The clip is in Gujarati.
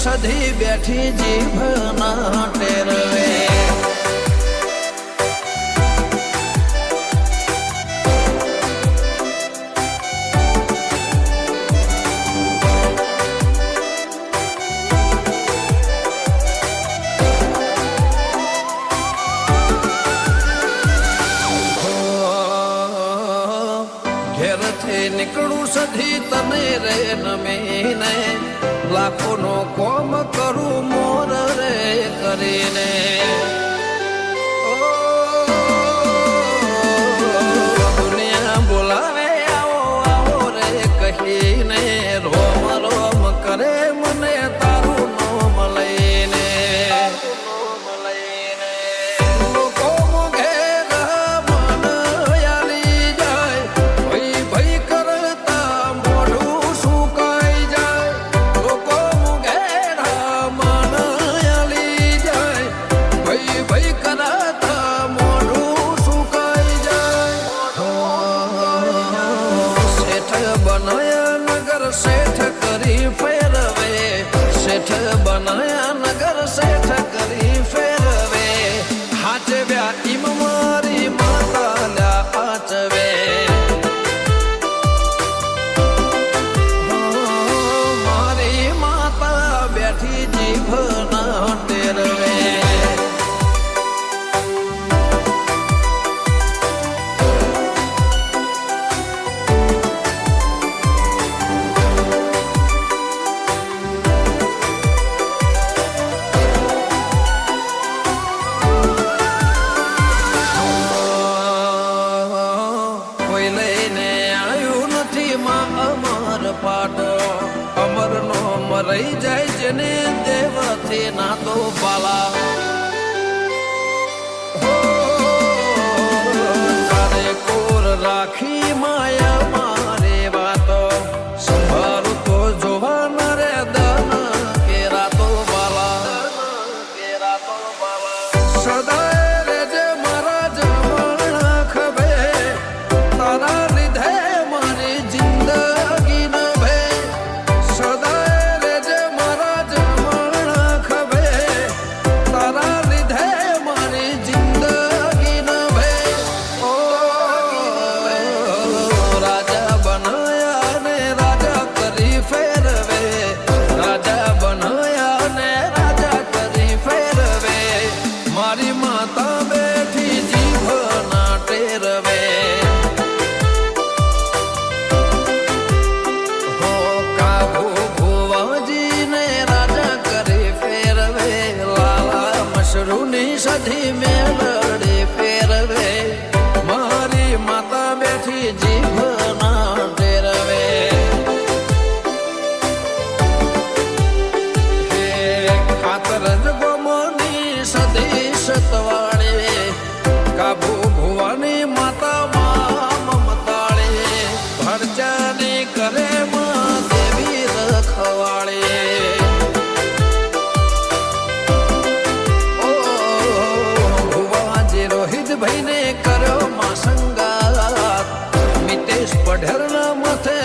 સધી બેઠી જીભ ના ટેરવે ઘેરથી નીકળું સધી તને રે નમીને લાખો નો કોમ કરું મોર રે કરીને દુનિયા બોલાવે આવો આવો રે કહીને રોમ રોમ કરે મને તારું નોમ લઈને લોકો ઘેર મન યાલી જાય ભઈ ભઈ કરતા મોઢું સુકાઈ જાય શેઠ કરી ફેરવે શેઠ બનાયા નગર શેઠ કરી ફેરવે હાચવ્યા ઈમ મારી માતા લ્યા આચવે મારી માતા બેઠી જીભ ના ટેરવે અમર નો મરાઈ જાય જેને દેવથી ના તો પાલા તારે કોર રાખી માયા મારે વાતો સંભાળું તો જોવાના રે દન કેરા તો બાલા સદાય રેજે મારા જમણ ખભે તારા લીધે મારી જિંદગી તારા ભવાની માતા માં મમતાળે ભરજાને કરે માં દેવી રખવાળે ઓ ભુવાજી રોહિત ભાઈને કર્યો માં સંગાત મિતેશ પઢેરના માથે